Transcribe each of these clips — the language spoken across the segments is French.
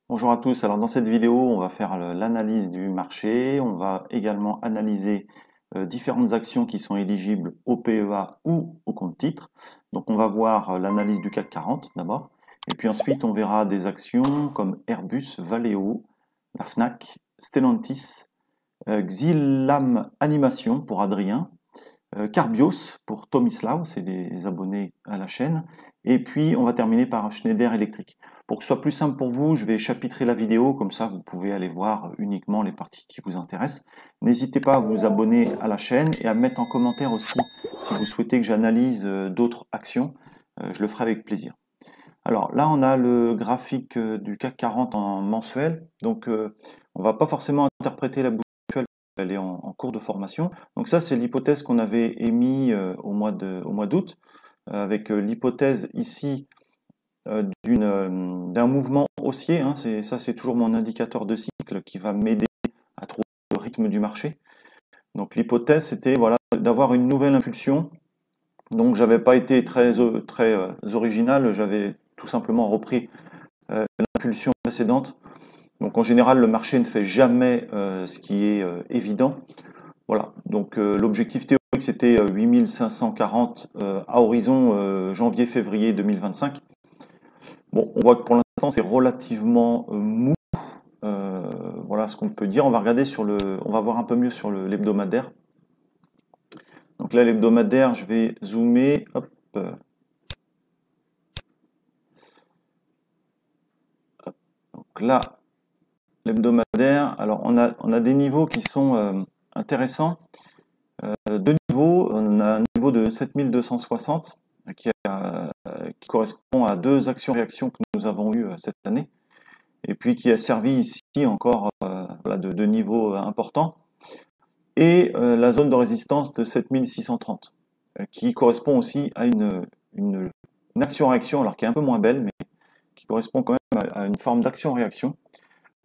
Bonjour à tous, alors dans cette vidéo on va faire l'analyse du marché, on va également analyser différentes actions qui sont éligibles au PEA ou au compte titre. Donc on va voir l'analyse du CAC 40 d'abord, et puis ensuite on verra des actions comme Airbus, Valeo, la Fnac, Stellantis, Xilam Animation pour Adrien, Carbios pour Tomislav, c'est des abonnés à la chaîne. Et puis, on va terminer par Schneider Electric. Pour que ce soit plus simple pour vous, je vais chapitrer la vidéo, comme ça vous pouvez aller voir uniquement les parties qui vous intéressent. N'hésitez pas à vous abonner à la chaîne et à mettre en commentaire aussi si vous souhaitez que j'analyse d'autres actions. Je le ferai avec plaisir. Alors là, on a le graphique du CAC 40 en mensuel. Donc, on va pas forcément interpréter la bougie actuelle, elle est en cours de formation. Donc ça, c'est l'hypothèse qu'on avait émise au mois d'août, avec l'hypothèse ici d'un mouvement haussier. Hein. Ça, c'est toujours mon indicateur de cycle qui va m'aider à trouver le rythme du marché. Donc l'hypothèse, c'était voilà, d'avoir une nouvelle impulsion. Donc j'avais pas été très original, j'avais tout simplement repris l'impulsion précédente. Donc en général, le marché ne fait jamais ce qui est évident. Voilà, donc l'objectif théorique c'était 8540 à horizon janvier-février 2025. Bon, on voit que pour l'instant c'est relativement mou. Voilà ce qu'on peut dire. On va regarder on va voir un peu mieux sur l'hebdomadaire. Donc là, l'hebdomadaire, je vais zoomer. Hop. Donc là, l'hebdomadaire. Alors on a des niveaux qui sont intéressants. Deux niveaux. On a un niveau de 7260 qui correspond à deux actions-réactions que nous avons eues cette année. Et puis qui a servi ici encore voilà, de niveau important. Et la zone de résistance de 7630 qui correspond aussi à une action-réaction, alors qui est un peu moins belle, mais qui correspond quand même à une forme d'action-réaction.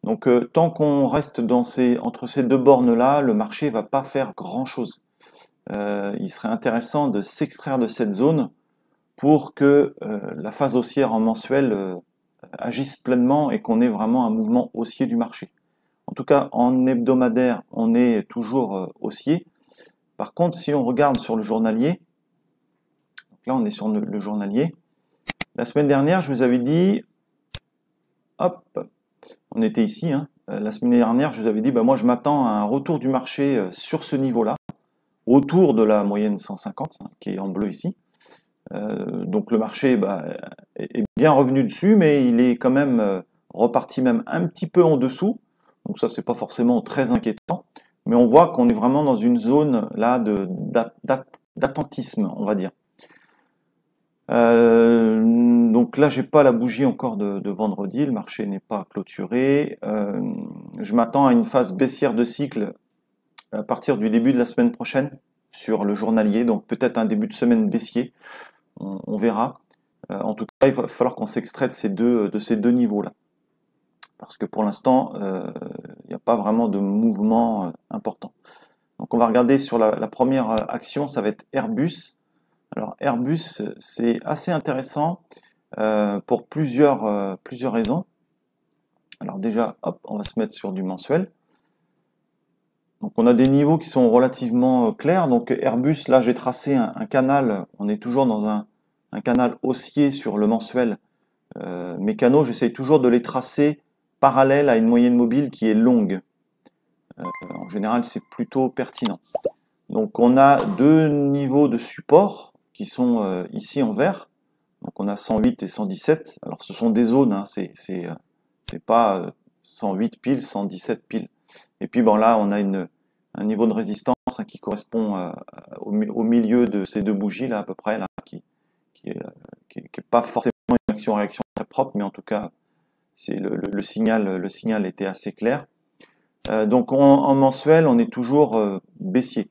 Donc tant qu'on reste entre ces deux bornes-là, le marché ne va pas faire grand-chose. Il serait intéressant de s'extraire de cette zone pour que la phase haussière en mensuel agisse pleinement et qu'on ait vraiment un mouvement haussier du marché. En tout cas, en hebdomadaire, on est toujours haussier. Par contre, si on regarde sur le journalier, donc là on est sur le journalier, la semaine dernière, je vous avais dit, hop, on était ici, hein, la semaine dernière, je vous avais dit, bah, moi je m'attends à un retour du marché sur ce niveau-là, autour de la moyenne 150, hein, qui est en bleu ici. Donc le marché est bien revenu dessus, mais il est quand même reparti même un petit peu en dessous. Donc ça, c'est pas forcément très inquiétant, mais on voit qu'on est vraiment dans une zone là d'attentisme, on va dire. Donc là, j'ai pas la bougie encore de vendredi, le marché n'est pas clôturé. Je m'attends à une phase baissière de cycle à partir du début de la semaine prochaine sur le journalier, donc peut-être un début de semaine baissier. On verra. En tout cas, il va falloir qu'on s'extrait de ces deux niveaux-là. Parce que pour l'instant, il n'y a pas vraiment de mouvement important. Donc on va regarder sur la première action, ça va être Airbus. Alors Airbus, c'est assez intéressant pour plusieurs raisons. Alors déjà, hop, on va se mettre sur du mensuel. Donc on a des niveaux qui sont relativement clairs. Donc Airbus, là j'ai tracé un canal, on est toujours dans un canal haussier sur le mensuel. Mes canaux, j'essaye toujours de les tracer parallèles à une moyenne mobile qui est longue. En général, c'est plutôt pertinent. Donc on a deux niveaux de support qui sont ici en vert. Donc on a 108 et 117. Alors ce sont des zones, hein, c'est pas 108 piles, 117 piles. Et puis bon là, on a un niveau de résistance hein, qui correspond au milieu de ces deux bougies là à peu près là, qui est pas forcément une action-réaction très propre, mais en tout cas, c'est le signal était assez clair. Donc en mensuel, on est toujours baissier.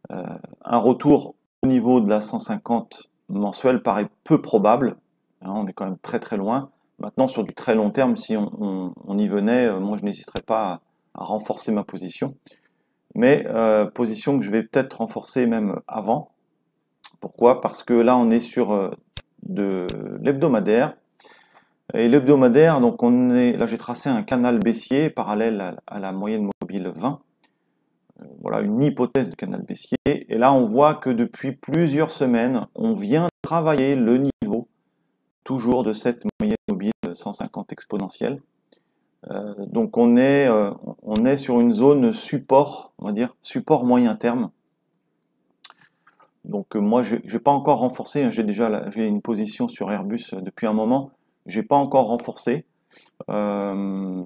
Un retour au niveau de la 150 mensuel paraît peu probable. Hein, on est quand même très très loin. Maintenant, sur du très long terme, si on y venait, moi je n'hésiterais pas à renforcer ma position. Mais position que je vais peut-être renforcer même avant. Pourquoi? Parce que là, on est sur de l'hebdomadaire. Et l'hebdomadaire, donc là j'ai tracé un canal baissier parallèle à la moyenne mobile 20. Voilà une hypothèse de canal baissier. Et là on voit que depuis plusieurs semaines, on vient travailler le niveau toujours de cette moyenne mobile 150 exponentielle. Donc on est sur une zone support, on va dire, support moyen terme. Donc moi j'ai pas encore renforcé, hein, j'ai une position sur Airbus depuis un moment, j'ai pas encore renforcé. Voilà,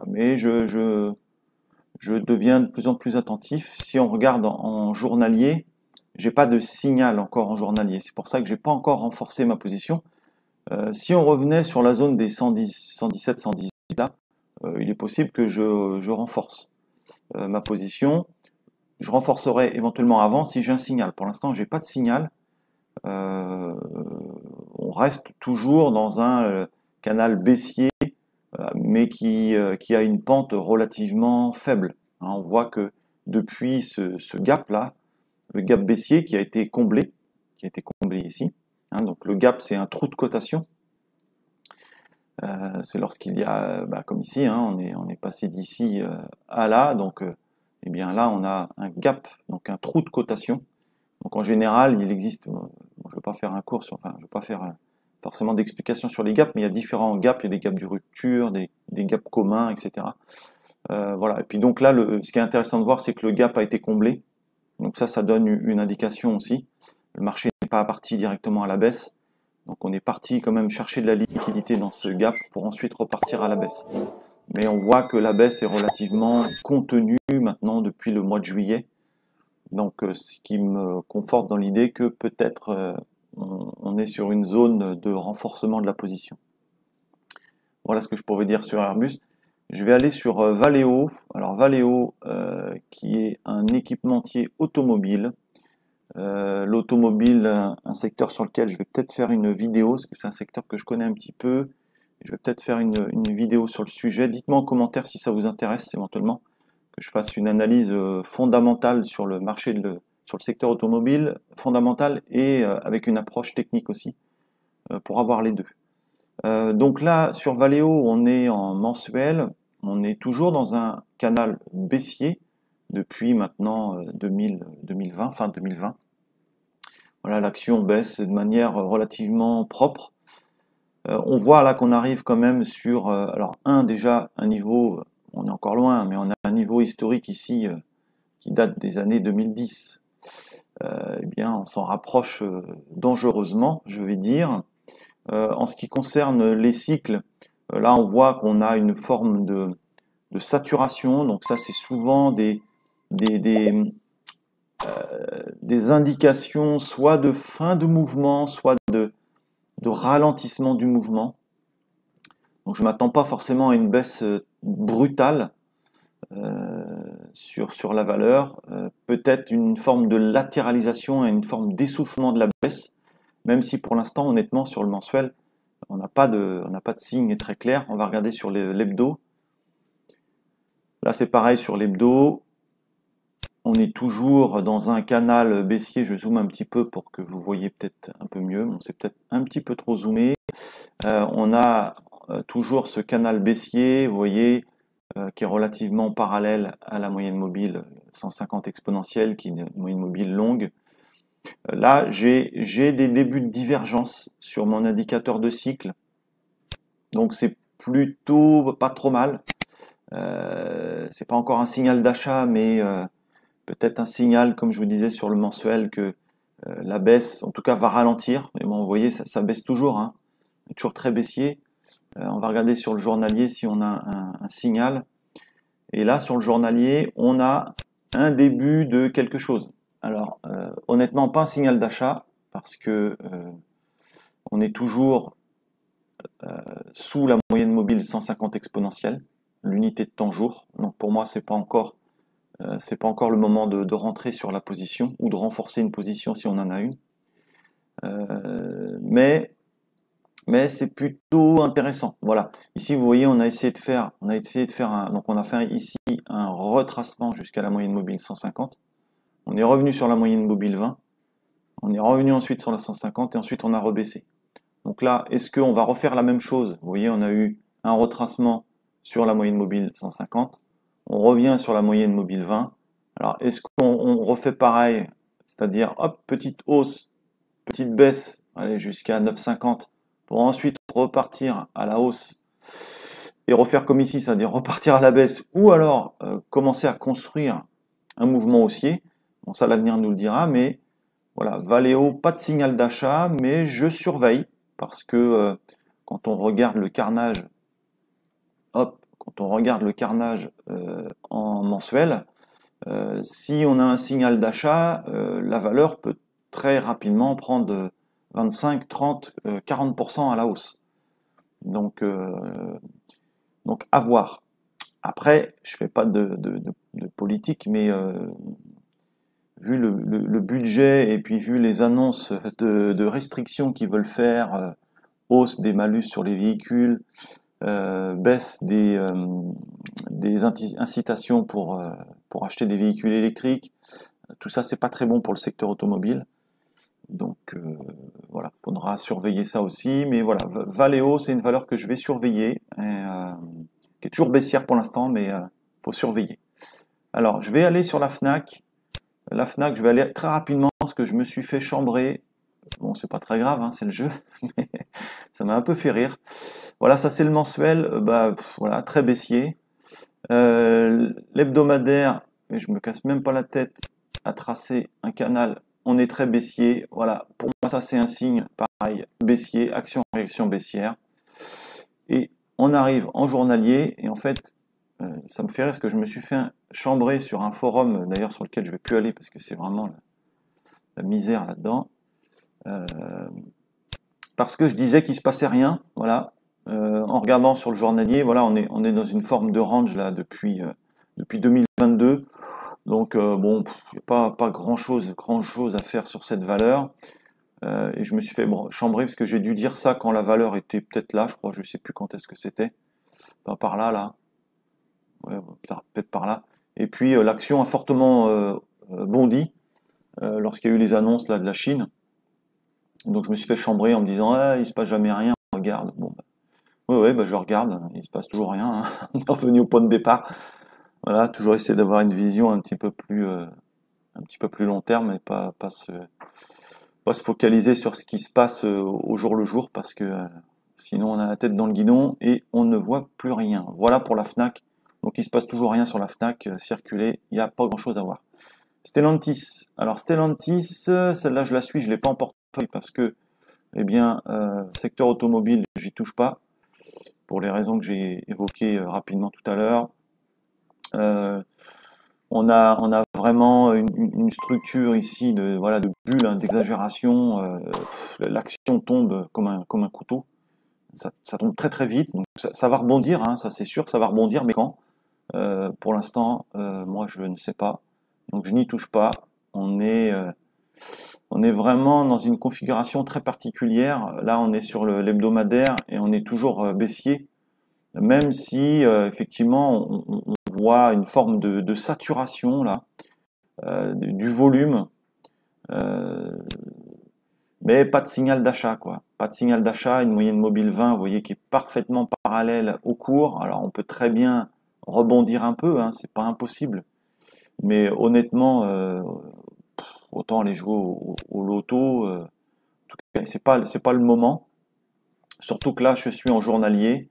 mais je deviens de plus en plus attentif. Si on regarde en journalier, j'ai pas de signal encore en journalier. C'est pour ça que j'ai pas encore renforcé ma position. Si on revenait sur la zone des 110, 117, 118 là, il est possible que je renforce ma position. Je renforcerai éventuellement avant si j'ai un signal. Pour l'instant, j'ai pas de signal. On reste toujours dans un canal baissier, mais qui a une pente relativement faible. Hein, on voit que depuis ce gap-là, le gap baissier qui a été comblé ici. Hein, donc le gap, c'est un trou de cotation. C'est lorsqu'il y a, comme ici, hein, on est passé d'ici à là, donc eh bien là on a un gap, donc un trou de cotation. Donc en général, il existe, je ne vais pas faire un cours sur, enfin je ne vais pas faire forcément d'explications sur les gaps, mais il y a différents gaps, il y a des gaps de rupture, des gaps communs, etc. Voilà. Et puis donc là, ce qui est intéressant de voir, c'est que le gap a été comblé. Donc ça donne une indication aussi. Le marché n'est pas parti directement à la baisse. Donc on est parti quand même chercher de la liquidité dans ce gap pour ensuite repartir à la baisse. Mais on voit que la baisse est relativement contenue maintenant depuis le mois de juillet. Donc ce qui me conforte dans l'idée que peut-être on est sur une zone de renforcement de la position. Voilà ce que je pourrais dire sur Airbus. Je vais aller sur Valeo. Alors Valeo, qui est un équipementier automobile. L'automobile, un secteur sur lequel je vais peut-être faire une vidéo, parce que c'est un secteur que je connais un petit peu. Je vais peut-être faire une vidéo sur le sujet. Dites-moi en commentaire si ça vous intéresse éventuellement, que je fasse une analyse fondamentale sur le marché, sur le secteur automobile, fondamentale et avec une approche technique aussi, pour avoir les deux. Donc là, sur Valeo, on est en mensuel, on est toujours dans un canal baissier depuis maintenant 2020, fin 2020. Voilà, l'action baisse de manière relativement propre. On voit là qu'on arrive quand même sur, alors déjà un niveau, on est encore loin, mais on a un niveau historique ici qui date des années 2010. Eh bien, on s'en rapproche dangereusement, je vais dire. En ce qui concerne les cycles, là on voit qu'on a une forme de saturation, donc ça c'est souvent des indications soit de fin de mouvement, soit de ralentissement du mouvement. Donc je ne m'attends pas forcément à une baisse brutale sur la valeur, peut-être une forme de latéralisation et une forme d'essoufflement de la baisse, même si pour l'instant honnêtement sur le mensuel on n'a pas de signe très clair. On va regarder sur l'hebdo. Là c'est pareil sur l'hebdo. On est toujours dans un canal baissier. Je zoome un petit peu pour que vous voyez peut-être un peu mieux. Bon, c'est peut-être un petit peu trop zoomé. On a toujours ce canal baissier, vous voyez, qui est relativement parallèle à la moyenne mobile 150 exponentielle, qui est une moyenne mobile longue. Là, j'ai des débuts de divergence sur mon indicateur de cycle. Donc c'est plutôt pas trop mal. C'est pas encore un signal d'achat, mais peut-être un signal, comme je vous disais sur le mensuel, que la baisse, en tout cas, va ralentir. Mais bon, vous voyez, ça baisse toujours, hein. Toujours très baissier. On va regarder sur le journalier si on a un signal. Et là, sur le journalier, on a un début de quelque chose. Alors, honnêtement, pas un signal d'achat, parce que on est toujours sous la moyenne mobile 150 exponentielle, l'unité de temps jour. Donc pour moi, c'est pas encore le moment de rentrer sur la position ou de renforcer une position si on en a une. Mais c'est plutôt intéressant. Voilà. Ici, vous voyez, on a essayé de faire donc on a fait ici un retracement jusqu'à la moyenne mobile 150. On est revenu sur la moyenne mobile 20. On est revenu ensuite sur la 150 et ensuite on a rebaissé. Donc là, est-ce qu'on va refaire la même chose? Vous voyez, on a eu un retracement sur la moyenne mobile 150. On revient sur la moyenne mobile 20. Alors, est-ce qu'on refait pareil? C'est-à-dire, hop, petite hausse, petite baisse, allez, jusqu'à 9,50 pour ensuite repartir à la hausse et refaire comme ici, c'est-à-dire repartir à la baisse ou alors commencer à construire un mouvement haussier. Bon, ça, l'avenir nous le dira, mais voilà, Valeo, pas de signal d'achat, mais je surveille parce que quand on regarde le carnage, hop, quand on regarde le carnage en mensuel, si on a un signal d'achat, la valeur peut très rapidement prendre 25, 30, 40% à la hausse. Donc à voir. Après, je fais pas de politique, mais vu le budget et puis vu les annonces de restrictions qu'ils veulent faire, hausse des malus sur les véhicules, baisse des incitations pour acheter des véhicules électriques, tout ça c'est pas très bon pour le secteur automobile. Donc voilà, faudra surveiller ça aussi. Mais voilà, Valeo c'est une valeur que je vais surveiller, qui est toujours baissière pour l'instant, mais faut surveiller. Alors je vais aller sur la Fnac. La Fnac, je vais aller très rapidement parce que je me suis fait chambrer. Bon, c'est pas très grave, hein, c'est le jeu, mais ça m'a un peu fait rire. Voilà, ça c'est le mensuel, voilà, très baissier. L'hebdomadaire, et je me casse même pas la tête à tracer un canal, on est très baissier. Voilà, pour moi ça c'est un signe, pareil, baissier, action-réaction baissière. Et on arrive en journalier, et en fait, ça me fait rire parce que je me suis fait chambrer sur un forum, d'ailleurs sur lequel je vais plus aller parce que c'est vraiment la misère là-dedans. Parce que je disais qu'il se passait rien, voilà. En regardant sur le journalier, voilà, on est dans une forme de range là depuis 2022. Donc bon, il n'y a pas grand chose à faire sur cette valeur. Et je me suis fait chambrer parce que j'ai dû dire ça quand la valeur était peut-être là, je crois, je sais plus quand est-ce que c'était. Enfin, par là. Ouais, peut-être par là. Et puis l'action a fortement bondi lorsqu'il y a eu les annonces là de la Chine. Donc je me suis fait chambrer en me disant ah, il se passe jamais rien, regarde. Bon, je regarde, il se passe toujours rien. Hein. On est revenu au point de départ. Voilà, toujours essayer d'avoir une vision un petit peu plus long terme et pas se focaliser sur ce qui se passe au jour le jour parce que sinon on a la tête dans le guidon et on ne voit plus rien. Voilà pour la Fnac. Donc il se passe toujours rien sur la Fnac, circuler, il n'y a pas grand chose à voir. Stellantis. Alors Stellantis, celle-là je la suis, je l'ai pas en portefeuille parce que, eh bien, secteur automobile, j'y touche pas pour les raisons que j'ai évoquées rapidement tout à l'heure. On a vraiment une structure ici de bulle, hein, d'exagération. L'action tombe comme un couteau. Ça tombe très très vite. Donc ça va rebondir, hein, ça c'est sûr, ça va rebondir, mais quand? Pour l'instant, moi je ne sais pas. Donc je n'y touche pas. On est vraiment dans une configuration très particulière. Là, on est sur l'hebdomadaire et on est toujours baissier, même si effectivement on voit une forme de saturation là du volume, mais pas de signal d'achat quoi. Pas de signal d'achat. Une moyenne mobile 20, vous voyez, qui est parfaitement parallèle au cours. Alors on peut très bien rebondir un peu, hein, c'est pas impossible. Mais honnêtement, autant aller jouer au loto. En tout cas, c'est pas le moment. Surtout que là, je suis en journalier.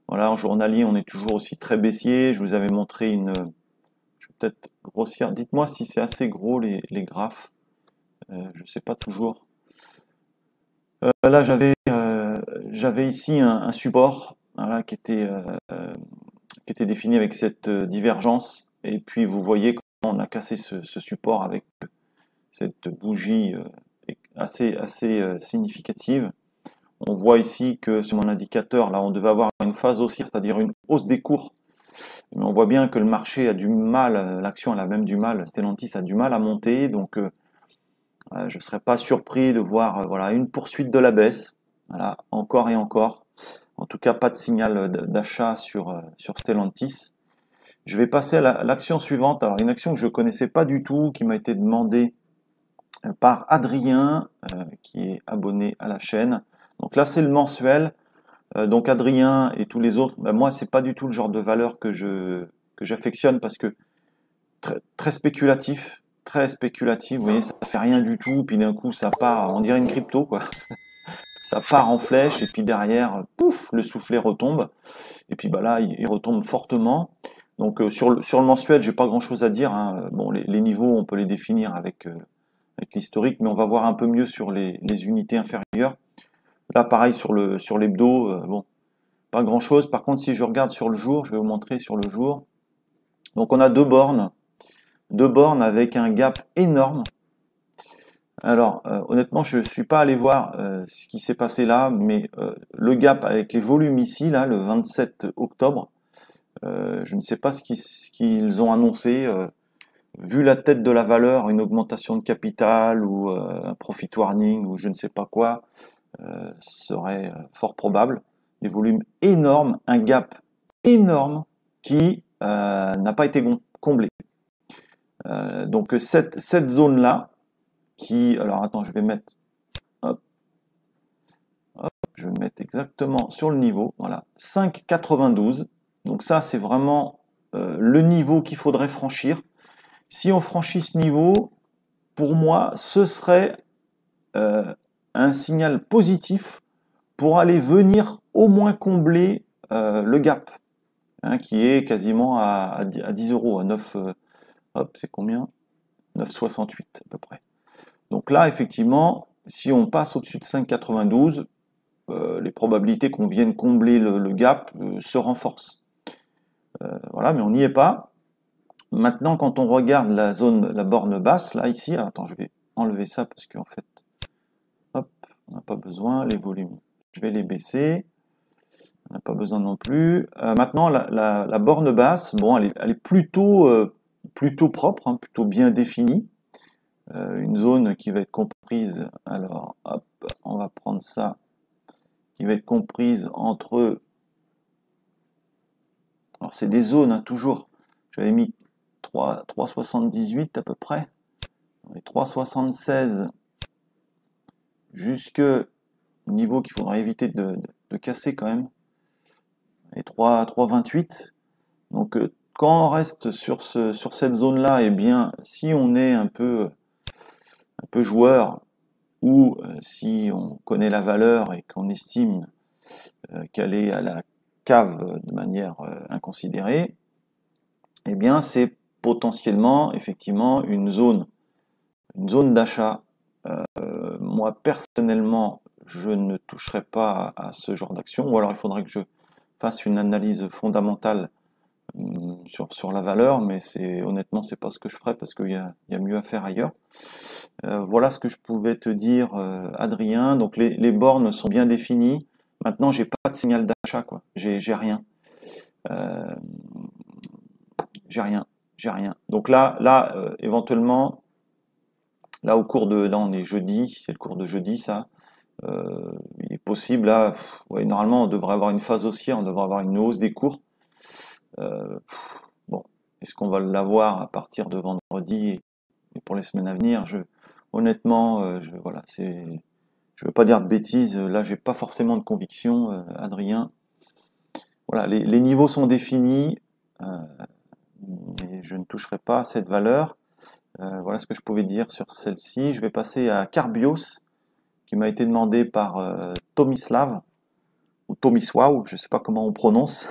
Voilà, en journalier, on est toujours aussi très baissier. Je vous avais montré une. Je vais peut-être grossir. Dites-moi si c'est assez gros les graphes. Je sais pas toujours. Là, j'avais ici un support, voilà, qui était défini avec cette divergence. Et puis vous voyez comment on a cassé ce support avec cette bougie assez significative. On voit ici que sur mon indicateur, là, on devait avoir une phase haussière, c'est-à-dire une hausse des cours. Mais on voit bien que le marché a du mal, l'action elle a même du mal, Stellantis a du mal à monter, donc je ne serais pas surpris de voir voilà, une poursuite de la baisse, voilà, encore et encore. En tout cas, pas de signal d'achat sur Stellantis. Je vais passer à l'action suivante. Alors, une action que je ne connaissais pas du tout, qui m'a été demandée par Adrien, qui est abonné à la chaîne. Donc là, c'est le mensuel. Donc Adrien et tous les autres, ben moi, c'est pas du tout le genre de valeur que j'affectionne parce que très spéculatif, très spéculatif. Vous voyez, ça fait rien du tout, puis d'un coup, ça part, on dirait une crypto, quoi. Ça part en flèche, et puis derrière, pouf, le soufflet retombe. Et puis bah là, il retombe fortement. Donc sur le mensuel, j'ai pas grand-chose à dire, hein. Bon, les niveaux, on peut les définir avec l'historique, mais on va voir un peu mieux sur les unités inférieures. Là, pareil sur l'hebdo, bon, pas grand-chose. Par contre, si je regarde sur le jour, je vais vous montrer sur le jour. Donc on a deux bornes avec un gap énorme. Alors, honnêtement, je ne suis pas allé voir ce qui s'est passé là, mais le gap avec les volumes ici, là, le 27 octobre, je ne sais pas ce qu'ils ont annoncé. Vu la tête de la valeur, une augmentation de capital ou un profit warning ou je ne sais pas quoi, serait fort probable. Des volumes énormes, un gap énorme qui n'a pas été comblé. Donc cette zone-là, alors attends, je vais mettre, hop, je vais mettre exactement sur le niveau, voilà, 5,92. Donc ça, c'est vraiment le niveau qu'il faudrait franchir. Si on franchit ce niveau, pour moi, ce serait un signal positif pour aller venir au moins combler le gap, hein, qui est quasiment à 10 euros, à 9, hop, c'est combien? 9,68 à peu près. Donc là, effectivement, si on passe au-dessus de 5,92, les probabilités qu'on vienne combler le gap se renforcent. Voilà, mais on n'y est pas. Maintenant, quand on regarde la borne basse, là, ici, attends, je vais enlever ça parce qu'en fait, hop, on n'a pas besoin, les volumes, je vais les baisser, on n'a pas besoin non plus. Maintenant, la borne basse, bon, elle est plutôt propre, hein, plutôt bien définie. Une zone qui va être comprise, alors, hop, on va prendre ça, qui va être comprise entre, alors c'est des zones, hein, toujours, j'avais mis 3,78 à peu près, et 3,76 jusque niveau qu'il faudra éviter de casser quand même, et 3,28. Donc quand on reste sur cette zone-là, eh bien, si on est un peu joueur, ou si on connaît la valeur et qu'on estime qu'elle est à la cave de manière inconsidérée, eh bien c'est potentiellement effectivement une zone d'achat. Moi personnellement, je ne toucherai pas à ce genre d'action, ou alors il faudrait que je fasse une analyse fondamentale sur la valeur, mais honnêtement c'est pas ce que je ferai parce qu'il y a mieux à faire ailleurs. Voilà ce que je pouvais te dire, Adrien. Donc les bornes sont bien définies. Maintenant, j'ai pas de signal d'achat, quoi. J'ai rien. J'ai rien. Donc là, éventuellement, là au cours là on est jeudi, c'est le cours de jeudi, ça. Il est possible là, ouais, normalement on devrait avoir une phase haussière, on devrait avoir une hausse des cours. Bon, est-ce qu'on va l'avoir à partir de vendredi et pour les semaines à venir? Honnêtement, voilà, je veux pas dire de bêtises. Là, j'ai pas forcément de conviction, Adrien. Voilà, les niveaux sont définis, mais je ne toucherai pas à cette valeur. Voilà ce que je pouvais dire sur celle-ci. Je vais passer à Carbios, qui m'a été demandé par Tomislav, ou Tomisław, je ne sais pas comment on prononce,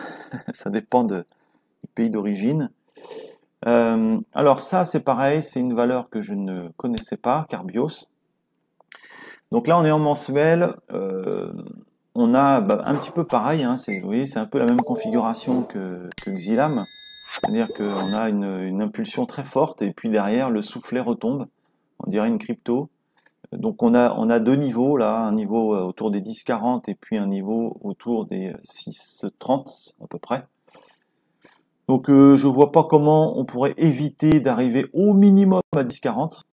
ça dépend du pays d'origine. Alors ça, c'est pareil, c'est une valeur que je ne connaissais pas, Carbios. Donc là, on est en mensuel. On a un petit peu pareil, hein, vous voyez, c'est un peu la même configuration que Xilam. C'est-à-dire qu'on a une impulsion très forte et puis derrière, le soufflet retombe. On dirait une crypto. Donc on a deux niveaux là, un niveau autour des 10,40 et puis un niveau autour des 6,30 à peu près. Donc je vois pas comment on pourrait éviter d'arriver au minimum à 10,40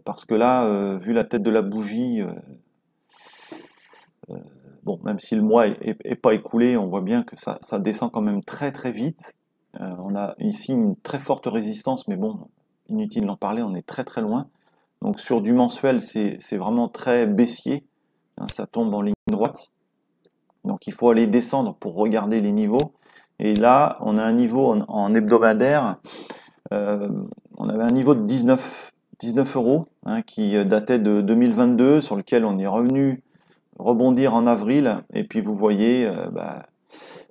parce que là, vu la tête de la bougie, bon, même si le mois est pas écoulé, on voit bien que ça descend quand même très très vite. On a ici une très forte résistance, mais bon, inutile d'en parler, on est très très loin. Donc sur du mensuel, c'est vraiment très baissier hein, ça tombe en ligne droite. Donc il faut aller descendre pour regarder les niveaux. Et là, on a un niveau en hebdomadaire. On avait un niveau de 19 euros, hein, qui datait de 2022, sur lequel on est revenu rebondir en avril. Et puis vous voyez,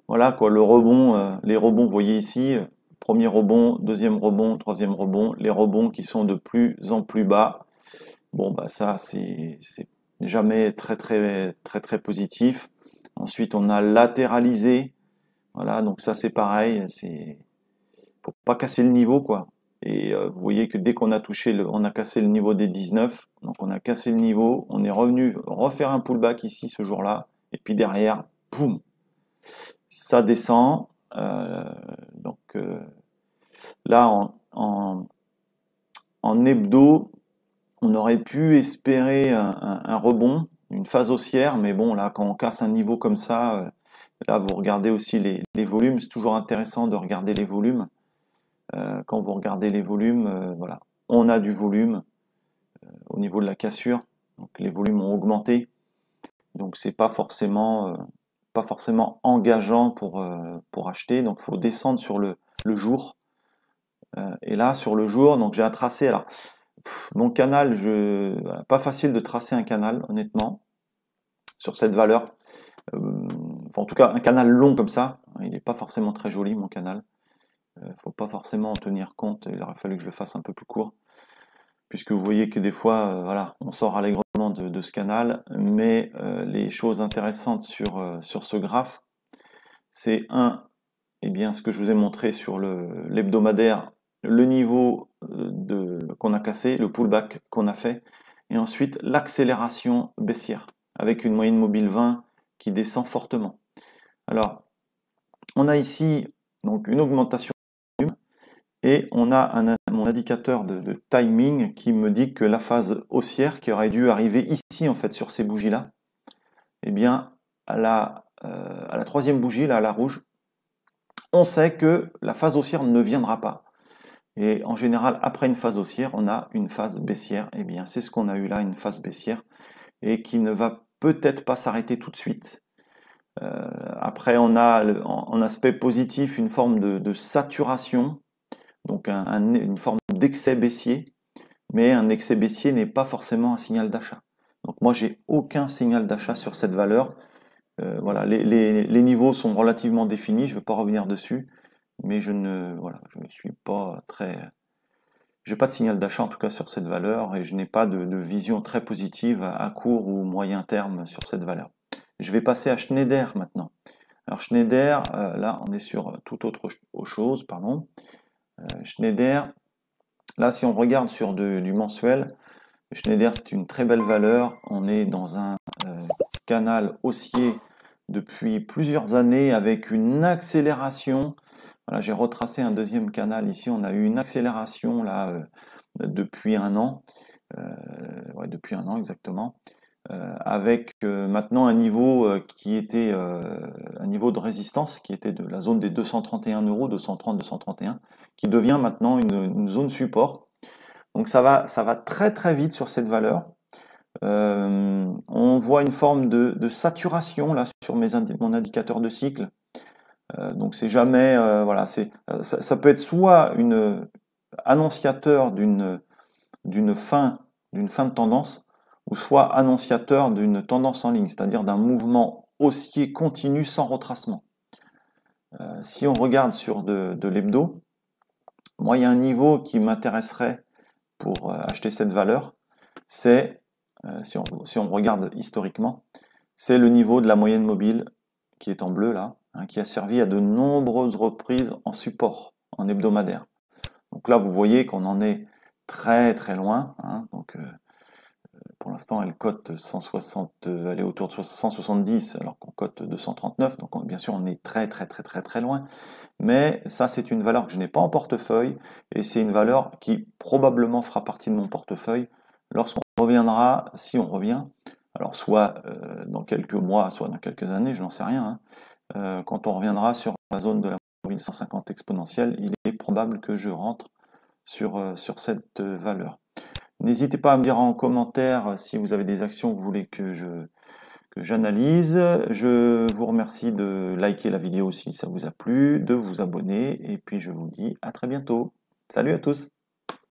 voilà quoi, le rebond, les rebonds, vous voyez ici, premier rebond, deuxième rebond, troisième rebond, les rebonds qui sont de plus en plus bas. Bon, bah ça, c'est jamais très positif. Ensuite, on a latéralisé. Voilà, donc ça c'est pareil, faut pas casser le niveau quoi. Et vous voyez que dès qu'on a on a cassé le niveau des 19, donc on a cassé le niveau, on est revenu refaire un pullback ici ce jour-là, et puis derrière, boum, ça descend. Donc là en hebdo, on aurait pu espérer un rebond, une phase haussière, mais bon là quand on casse un niveau comme ça, là vous regardez aussi les volumes, c'est toujours intéressant de regarder les volumes. Quand vous regardez les volumes, voilà, on a du volume au niveau de la cassure, donc les volumes ont augmenté, donc c'est pas forcément engageant pour acheter, donc il faut descendre sur le jour. Et là sur le jour, donc j'ai un tracé. Alors mon canal, pas facile de tracer un canal honnêtement sur cette valeur. Enfin, en tout cas un canal long comme ça, il n'est pas forcément très joli mon canal. Faut pas forcément en tenir compte, il aurait fallu que je le fasse un peu plus court, puisque vous voyez que des fois, voilà, on sort allègrement de ce canal, mais les choses intéressantes sur ce graphe, c'est eh bien, ce que je vous ai montré sur l'hebdomadaire, le niveau qu'on a cassé, le pullback qu'on a fait, et ensuite l'accélération baissière, avec une moyenne mobile 20 qui descend fortement. Alors, on a ici donc une augmentation et on a mon indicateur de timing qui me dit que la phase haussière qui aurait dû arriver ici en fait sur ces bougies là, eh bien à la troisième bougie là, à la rouge, on sait que la phase haussière ne viendra pas. Et en général après une phase haussière on a une phase baissière. Eh bien c'est ce qu'on a eu là, une phase baissière, et qui ne va peut-être pas s'arrêter tout de suite. Après on a en aspect positif une forme de saturation, donc une forme d'excès baissier, mais un excès baissier n'est pas forcément un signal d'achat. Donc moi j'ai aucun signal d'achat sur cette valeur. Voilà, les niveaux sont relativement définis, je ne vais pas revenir dessus, mais je ne suis pas j'ai pas de signal d'achat en tout cas sur cette valeur, et je n'ai pas de vision très positive à court ou moyen terme sur cette valeur. Je vais passer à Schneider maintenant. Alors Schneider, là on est sur toute autre chose, pardon. Schneider, là si on regarde sur du mensuel, Schneider c'est une très belle valeur, on est dans un canal haussier depuis plusieurs années avec une accélération. Voilà, j'ai retracé un deuxième canal ici, on a eu une accélération là depuis un an, depuis un an exactement, avec maintenant un niveau qui était un niveau de résistance qui était de la zone des 231 euros, 230, 231, qui devient maintenant une zone support. Donc ça va très vite sur cette valeur. On voit une forme de saturation là sur mon indicateur de cycle. Donc c'est jamais voilà, ça peut être soit une annonciateur d'une fin de tendance, ou soit annonciateur d'une tendance en ligne, c'est-à-dire d'un mouvement haussier continu sans retracement. Si on regarde sur de l'hebdo, moi il y a un niveau qui m'intéresserait pour acheter cette valeur, c'est, si on regarde historiquement, c'est le niveau de la moyenne mobile qui est en bleu là, hein, qui a servi à de nombreuses reprises en support, en hebdomadaire. Donc là vous voyez qu'on en est très loin, hein, donc pour l'instant elle cote 160, elle est autour de 170 alors qu'on cote 239, donc bien sûr on est très loin, mais ça c'est une valeur que je n'ai pas en portefeuille, et c'est une valeur qui probablement fera partie de mon portefeuille lorsqu'on reviendra, si on revient, alors soit dans quelques mois, soit dans quelques années, je n'en sais rien, hein, quand on reviendra sur la zone de la 1150 exponentielle, il est probable que je rentre sur cette valeur. N'hésitez pas à me dire en commentaire si vous avez des actions que vous voulez que j'analyse. Je vous remercie de liker la vidéo si ça vous a plu, de vous abonner, et puis je vous dis à très bientôt. Salut à tous!